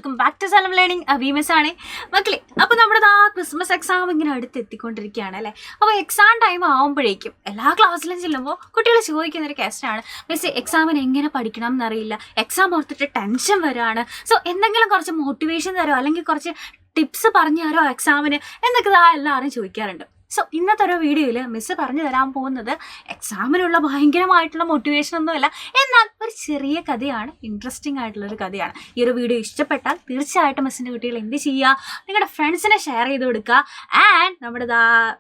Welcome back to Salam learning. അബീമിസ് ആണ് മക്കളെ. അപ്പോൾ നമ്മുടെ ക്രിസ്മസ് എക്സാം ഇങ്ങനെ അടുത്തെത്തിക്കൊണ്ടിരിക്കുകയാണ് അല്ലേ. അപ്പോൾ എക്സാം ടൈം ആകുമ്പോഴേക്കും എല്ലാ ക്ലാസ്സിലും ചെല്ലുമ്പോൾ കുട്ടികൾ ചോദിക്കുന്നൊരു ക്വസ്റ്റ്യനാണ്, മിസ് എക്സാമിന് എങ്ങനെ പഠിക്കണം എന്നറിയില്ല, എക്സാം ഓർത്തിട്ട് ടെൻഷൻ വരികയാണ്, സോ എന്തെങ്കിലും കുറച്ച് മോട്ടിവേഷൻ തരുമോ അല്ലെങ്കിൽ കുറച്ച് ടിപ്സ് പറഞ്ഞു തരുമോ എക്സാമിന് എന്നൊക്കെ എല്ലാവരും ചോദിക്കാറുണ്ട്. സോ ഇന്നത്തെ ഒരു വീഡിയോയിൽ മിസ് പറഞ്ഞു തരാൻ പോകുന്നത് എക്സാമിനുള്ള ഭയങ്കരമായിട്ടുള്ള മോട്ടിവേഷൻ ഒന്നുമില്ല, എന്നാൽ ഒരു ചെറിയ കഥയാണ്, ഇൻട്രസ്റ്റിംഗ് ആയിട്ടുള്ളൊരു കഥയാണ്. ഈ ഒരു വീഡിയോ ഇഷ്ടപ്പെട്ടാൽ തീർച്ചയായിട്ടും മിസ്സിൻ്റെ കുട്ടികൾ എന്ത് ചെയ്യുക, നിങ്ങളുടെ ഫ്രണ്ട്സിനെ ഷെയർ ചെയ്ത് കൊടുക്കുക ആൻഡ് നമ്മുടെ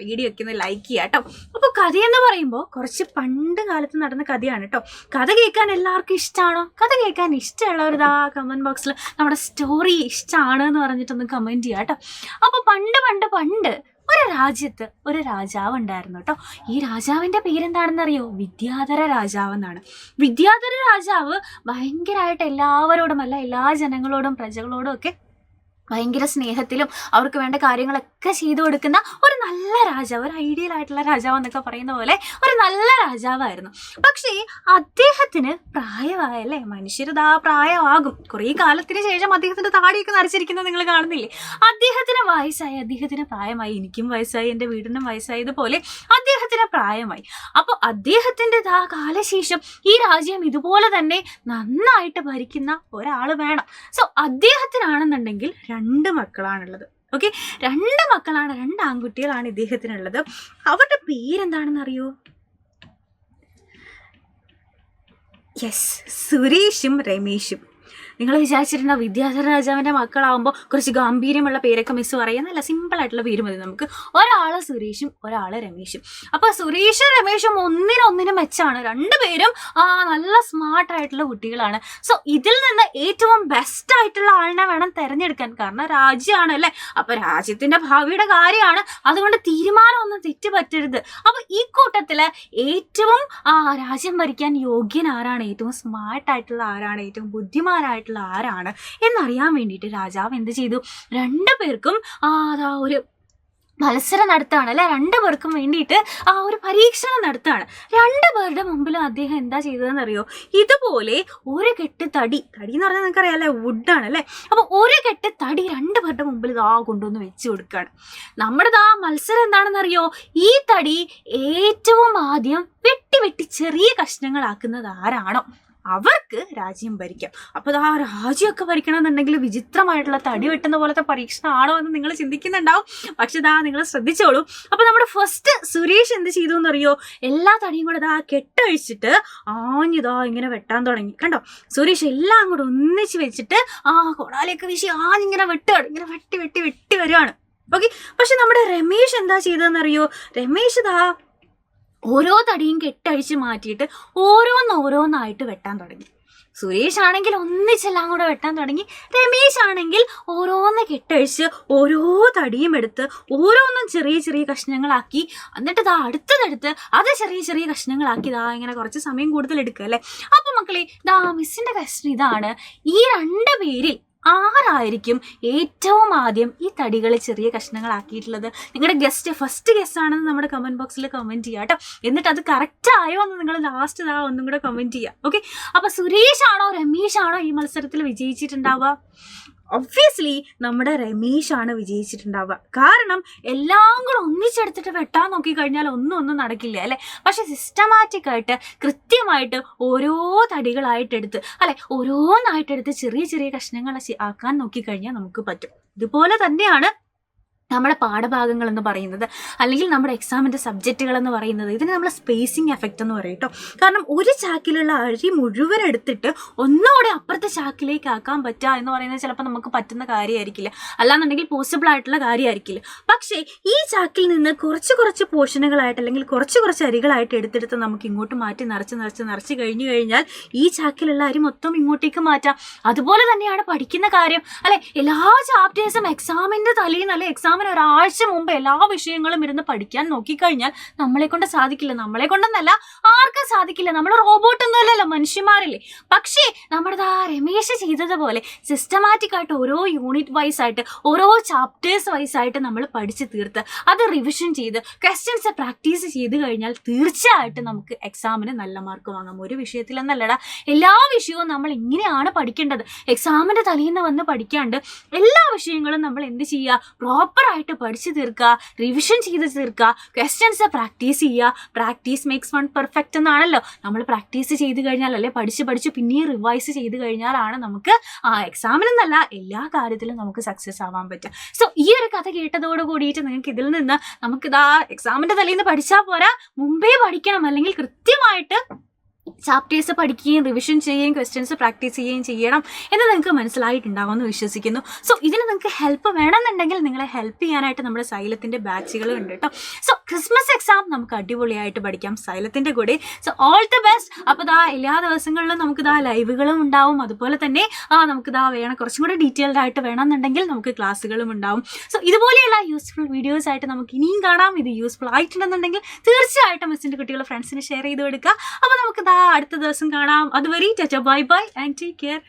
വീഡിയോ ഒക്കെ ഒന്ന് ലൈക്ക് ചെയ്യുക കേട്ടോ. അപ്പോൾ കഥയെന്ന് പറയുമ്പോൾ കുറച്ച് പണ്ട് കാലത്ത് നടന്ന കഥയാണ് കേട്ടോ. കഥ കേൾക്കാൻ എല്ലാവർക്കും ഇഷ്ടമാണോ? കഥ കേൾക്കാൻ ഇഷ്ടമുള്ളവർ കമൻറ്റ് ബോക്സിൽ നമ്മുടെ സ്റ്റോറി ഇഷ്ടമാണ് എന്ന് പറഞ്ഞിട്ടൊന്ന് കമൻറ്റ് ചെയ്യുക കേട്ടോ. അപ്പോൾ പണ്ട് ഒരു രാജ്യത്ത് ഒരു രാജാവ് ഉണ്ടായിരുന്നു കേട്ടോ. ഈ രാജാവിൻ്റെ പേരെന്താണെന്നറിയോ? വിദ്യാധര രാജാവ് എന്നാണ്. വിദ്യാധര രാജാവ് ഭയങ്കരമായിട്ട് എല്ലാവരോടും എല്ലാ ജനങ്ങളോടും പ്രജകളോടും ഒക്കെ ഭയങ്കര സ്നേഹത്തിലും അവർക്ക് വേണ്ട കാര്യങ്ങളൊക്കെ ചെയ്തു കൊടുക്കുന്ന ഒരു നല്ല രാജാവ്, ഒരു ഐഡിയൽ ആയിട്ടുള്ള രാജാവ് എന്നൊക്കെ പറയുന്ന പോലെ ഒരു നല്ല രാജാവായിരുന്നു. പക്ഷേ അദ്ദേഹത്തിന് പ്രായമായല്ലേ, മനുഷ്യരിതാ പ്രായമാകും, കുറേ കാലത്തിന് ശേഷം അദ്ദേഹത്തിൻ്റെ താടിയൊക്കെ നരച്ചിരിക്കുന്നത് നിങ്ങൾ കാണുന്നില്ലേ. അദ്ദേഹത്തിന് വയസ്സായി, അദ്ദേഹത്തിന് പ്രായമായി, എനിക്കും വയസ്സായി, എൻ്റെ വീടിനും വയസ്സായതുപോലെ അദ്ദേഹത്തിന് പ്രായമായി. അപ്പോൾ അദ്ദേഹത്തിൻ്റെ കാലശേഷം ഈ രാജ്യം ഇതുപോലെ തന്നെ നന്നായിട്ട് ഭരിക്കുന്ന ഒരാൾ വേണം. സോ അദ്ദേഹത്തിനാണെന്നുണ്ടെങ്കിൽ 2 മക്കളാണുള്ളത്. ഓക്കെ, 2 മക്കളാണ്, 2 ആൺകുട്ടികളാണ് ഇദ്ദേഹത്തിനുള്ളത്. അവരുടെ പേരെന്താണെന്ന് അറിയോ? യെസ്, സുരേഷും രമേശും. നിങ്ങൾ വിചാരിച്ചിട്ടുണ്ടോ വിദ്യാധര രാജാവിൻ്റെ മക്കളാകുമ്പോൾ കുറച്ച് ഗാംഭീര്യമുള്ള പേരൊക്കെ മിസ് പറയാൻ? നല്ല സിമ്പിളായിട്ടുള്ള പേര് മതി നമുക്ക്. ഒരാൾ സുരേഷും ഒരാൾ രമേശും. അപ്പോൾ സുരേഷും രമേശും ഒന്നിനൊന്നിനും മെച്ചാണ്, 2 പേരും നല്ല സ്മാർട്ടായിട്ടുള്ള കുട്ടികളാണ്. സോ ഇതിൽ നിന്ന് ഏറ്റവും ബെസ്റ്റ് ആയിട്ടുള്ള ആളിനെ വേണം തിരഞ്ഞെടുക്കാൻ, കാരണം രാജ്യമാണ് അല്ലേ. അപ്പോൾ രാജ്യത്തിൻ്റെ ഭാവിയുടെ കാര്യമാണ്, അതുകൊണ്ട് തീരുമാനമൊന്നും തെറ്റ് പറ്റരുത്. അപ്പോൾ ഈ കൂട്ടത്തിൽ ഏറ്റവും രാജ്യം ഭരിക്കാൻ യോഗ്യൻ ആരാണ്, ഏറ്റവും സ്മാർട്ടായിട്ടുള്ള ആരാണ്, ഏറ്റവും ബുദ്ധിമാനായിട്ട് ആരാണ് എന്നറിയാൻ വേണ്ടിയിട്ട് രാജാവ് എന്ത് ചെയ്തു? 2 പേർക്കും ഒരു മത്സരം നടത്തുകയാണ് അല്ലെ. 2 പേർക്കും വേണ്ടിയിട്ട് ഒരു പരീക്ഷണം നടത്തുകയാണ്. 2 പേരുടെ മുമ്പിൽ അദ്ദേഹം എന്താ ചെയ്തതെന്ന് അറിയോ? ഇതുപോലെ ഒരു കെട്ട് തടി എന്ന് പറഞ്ഞാൽ നിങ്ങൾക്കറിയാം അല്ലേ, വുഡാണ് അല്ലേ. അപ്പോൾ ഒരു കെട്ട് തടി 2 പേരുടെ മുമ്പിൽ കൊണ്ടുവന്ന് വെച്ച് കൊടുക്കുകയാണ്. നമ്മുടെ മത്സരം എന്താണെന്നറിയോ? ഈ തടി ഏറ്റവും ആദ്യം വെട്ടി ചെറിയ കഷ്ണങ്ങളാക്കുന്നത് ആരാണോ അവർക്ക് രാജ്യം ഭരിക്കാം. അപ്പോൾ രാജ്യമൊക്കെ ഭരിക്കണമെന്നുണ്ടെങ്കിൽ വിചിത്രമായിട്ടുള്ള തടി വെട്ടുന്ന പോലത്തെ പരീക്ഷണമാണോ എന്ന് നിങ്ങൾ ചിന്തിക്കുന്നുണ്ടാവും. പക്ഷെ നിങ്ങൾ ശ്രദ്ധിച്ചോളൂ. അപ്പോൾ നമ്മുടെ ഫസ്റ്റ് സുരേഷ് എന്ത് ചെയ്തു എന്നറിയോ? എല്ലാ തടിയും കൂടെ കെട്ടഴിച്ചിട്ട് ഇങ്ങനെ വെട്ടാൻ തുടങ്ങി. കണ്ടോ, സുരേഷ് എല്ലാം കൂടെ ഒന്നിച്ച് വെച്ചിട്ട് കൊടാലിയൊക്കെ വീശി ഇങ്ങനെ വെട്ടുകയാണ്, ഇങ്ങനെ വെട്ടി വരുവാണ്. ഓക്കെ, പക്ഷെ നമ്മുടെ രമേശ് എന്താ ചെയ്തതെന്നറിയോ? രമേശ് ഓരോ തടിയും കെട്ടഴിച്ച് മാറ്റിയിട്ട് ഓരോന്നായിട്ട് വെട്ടാൻ തുടങ്ങി. സുരേഷ് ആണെങ്കിൽ ഒന്നിച്ചെല്ലാം കൂടെ വെട്ടാൻ തുടങ്ങി. രമേശ് ആണെങ്കിൽ ഓരോന്ന് കെട്ടഴിച്ച് ഓരോ തടിയും എടുത്ത് ഓരോന്നും ചെറിയ കഷ്ണങ്ങളാക്കി, എന്നിട്ട് അടുത്തതെടുത്ത് അത് ചെറിയ കഷ്ണങ്ങളാക്കി ഇങ്ങനെ കുറച്ച് സമയം കൂടുതൽ എടുക്കുക അല്ലേ. അപ്പോൾ മക്കളെ മിസ്സിൻ്റെ ക്വസ്റ്റ്യൻ ഇതാണ്, ഈ 2 പേരിൽ ആരായിരിക്കും ഏറ്റവും ആദ്യം ഈ തടികൾ ചെറിയ കഷ്ണങ്ങളാക്കിയിട്ടുള്ളത്? നിങ്ങളുടെ ഫസ്റ്റ് ഗസ്റ്റ് ആണെന്ന് നമ്മുടെ കമൻറ്റ് ബോക്സിൽ കമൻറ്റ് ചെയ്യുക കേട്ടോ. എന്നിട്ട് അത് കറക്റ്റ് ആയോ എന്ന് നിങ്ങൾ ലാസ്റ്റ് ഒന്നും കൂടെ കമൻറ്റ് ചെയ്യുക. ഓക്കെ, അപ്പോൾ സുരേഷ് ആണോ രമേശ് ആണോ ഈ മത്സരത്തിൽ വിജയിച്ചിട്ടുണ്ടാവുക? ഒബ്വിയസ്ലി നമ്മുടെ രമേശാണ് വിജയിച്ചിട്ടുണ്ടാവുക. കാരണം എല്ലാം കൂടെ ഒന്നിച്ചെടുത്തിട്ട് വെട്ടാൻ നോക്കിക്കഴിഞ്ഞാൽ ഒന്നും നടക്കില്ല അല്ലേ. പക്ഷെ സിസ്റ്റമാറ്റിക് ആയിട്ട് കൃത്യമായിട്ട് ഓരോ തടികളായിട്ടെടുത്ത് ഓരോന്നായിട്ടെടുത്ത് ചെറിയ കഷ്ണങ്ങൾ ആക്കാൻ നോക്കിക്കഴിഞ്ഞാൽ നമുക്ക് പറ്റും. ഇതുപോലെ തന്നെയാണ് നമ്മുടെ പാഠഭാഗങ്ങൾ എന്ന് പറയുന്നത്, അല്ലെങ്കിൽ നമ്മുടെ എക്സാമിൻ്റെ സബ്ജക്റ്റുകൾ എന്ന് പറയുന്നത്. ഇതിന് നമ്മൾ സ്പേസിങ് എഫക്റ്റ് എന്ന് പറയും കേട്ടോ. കാരണം ഒരു ചാക്കിലുള്ള അരി മുഴുവൻ എടുത്തിട്ട് ഒന്നുകൂടെ അപ്പുറത്തെ ചാക്കിലേക്ക് ആക്കാൻ പറ്റുക എന്ന് പറയുന്നത് ചിലപ്പോൾ നമുക്ക് പറ്റുന്ന കാര്യമായിരിക്കില്ല, അല്ലാന്നുണ്ടെങ്കിൽ പോസിബിൾ ആയിട്ടുള്ള കാര്യമായിരിക്കില്ല. പക്ഷേ ഈ ചാക്കിൽ നിന്ന് കുറച്ച് പോർഷനുകളായിട്ട് അല്ലെങ്കിൽ കുറച്ച് അരികളായിട്ട് എടുത്തെടുത്ത് നമുക്ക് ഇങ്ങോട്ട് മാറ്റി നിറച്ച് കഴിഞ്ഞാൽ ഈ ചാക്കിലുള്ള അരി മൊത്തം ഇങ്ങോട്ടേക്ക് മാറ്റാം. അതുപോലെ തന്നെയാണ് പഠിക്കുന്ന കാര്യം അല്ലെ. എല്ലാ ചാപ്റ്റേഴ്സും എക്സാമിൻ്റെ തലേന്ന് അല്ലെ എക്സാം എക്സാമിന് ഒരാഴ്ച മുമ്പ് എല്ലാ വിഷയങ്ങളും ഇരുന്ന് പഠിക്കാൻ നോക്കിക്കഴിഞ്ഞാൽ നമ്മളെ കൊണ്ട് സാധിക്കില്ല. നമ്മളെ കൊണ്ടൊന്നല്ല, ആർക്കും സാധിക്കില്ല. നമ്മൾ റോബോട്ടൊന്നും അല്ലല്ലോ, മനുഷ്യന്മാരല്ലേ. പക്ഷേ നമ്മുടെ രമേശ് ചെയ്തതുപോലെ സിസ്റ്റമാറ്റിക് ആയിട്ട് ഓരോ യൂണിറ്റ് വൈസ് ആയിട്ട് ഓരോ ചാപ്റ്റേഴ്സ് വൈസ് ആയിട്ട് നമ്മൾ പഠിച്ച് തീർത്ത് അത് റിവിഷൻ ചെയ്ത് ക്വസ്റ്റ്യൻസ് പ്രാക്ടീസ് ചെയ്ത് കഴിഞ്ഞാൽ തീർച്ചയായിട്ടും നമുക്ക് എക്സാമിന് നല്ല മാർക്ക് വാങ്ങാം. ഒരു വിഷയത്തിലെന്നല്ലടാ, എല്ലാ വിഷയവും നമ്മൾ ഇങ്ങനെയാണ് പഠിക്കേണ്ടത്. എക്സാമിൻ്റെ തലേന്ന് വന്ന് പഠിക്കാണ്ട് എല്ലാ വിഷയങ്ങളും നമ്മൾ എന്ത് ചെയ്യുക, പ്രോപ്പറായിട്ട് പഠിച്ച് തീർക്കുക, റിവിഷൻ ചെയ്ത് തീർക്കുക, ക്വസ്റ്റ്യൻസ് പ്രാക്ടീസ് ചെയ്യുക. പ്രാക്ടീസ് മേക്സ് വൺ പെർഫെക്റ്റ് എന്നാണല്ലോ. നമ്മൾ പ്രാക്ടീസ് ചെയ്ത് കഴിഞ്ഞാൽ, അല്ലെ പഠിച്ച് പിന്നെയും റിവൈസ് ചെയ്ത് കഴിഞ്ഞാലാണ് നമുക്ക് എക്സാമിനെന്നല്ല എല്ലാ കാര്യത്തിലും നമുക്ക് സക്സസ് ആവാൻ പറ്റും. സോ ഈ ഒരു കഥ കേട്ടതോട് കൂടിയിട്ട് നിങ്ങൾക്ക് ഇതിൽ നിന്ന് നമുക്കിതാ എക്സാമിൻ്റെ തലേന്ന് പഠിച്ചാൽ പോരാ, മുമ്പേ പഠിക്കണം. അല്ലെങ്കിൽ കൃത്യമായിട്ട് ചാപ്റ്റേഴ്സ് പഠിക്കുകയും റിവിഷൻ ചെയ്യുകയും ക്വസ്റ്റ്യൻസ് പ്രാക്ടീസ് ചെയ്യുകയും ചെയ്യണം എന്ന് നിങ്ങൾക്ക് മനസ്സിലായിട്ടുണ്ടാവുമെന്ന് വിശ്വസിക്കുന്നു. സോ ഇതിന് നിങ്ങൾക്ക് ഹെൽപ്പ് വേണമെന്നുണ്ടെങ്കിൽ നിങ്ങളെ ഹെൽപ്പ് ചെയ്യാനായിട്ട് നമ്മുടെ സൈലത്തിൻ്റെ ബാച്ചുകൾ ഉണ്ട് കേട്ടോ. സോ ക്രിസ്മസ് എക്സാം നമുക്ക് അടിപൊളിയായിട്ട് പഠിക്കാം സൈലത്തിൻ്റെ കൂടെ. So all the best. അപ്പോൾ എല്ലാ ദിവസങ്ങളിലും നമുക്ക് ലൈവുകളും ഉണ്ടാവും. അതുപോലെ തന്നെ നമുക്ക് വേണം കുറച്ചും കൂടെ ഡീറ്റെയിൽഡ് ആയിട്ട് വേണമെന്നുണ്ടെങ്കിൽ നമുക്ക് ക്ലാസ്സുകളും ഉണ്ടാവും. സോ ഇതുപോലെയുള്ള യൂസ്ഫുൾ വീഡിയോസ് ആയിട്ട് നമുക്ക് ഇനിയും കാണാം. ഇത് യൂസ്ഫുൾ ആയിട്ടുണ്ടെന്നുണ്ടെങ്കിൽ തീർച്ചയായിട്ടും മിസ്സിൻ്റെ കുട്ടികളുടെ ഫ്രണ്ട്സിന് ഷെയർ ചെയ്ത് കൊടുക്കുക. അപ്പോൾ നമുക്ക് അടുത്ത ദിവസം കാണാം. അതുവരെ bye bye and take care.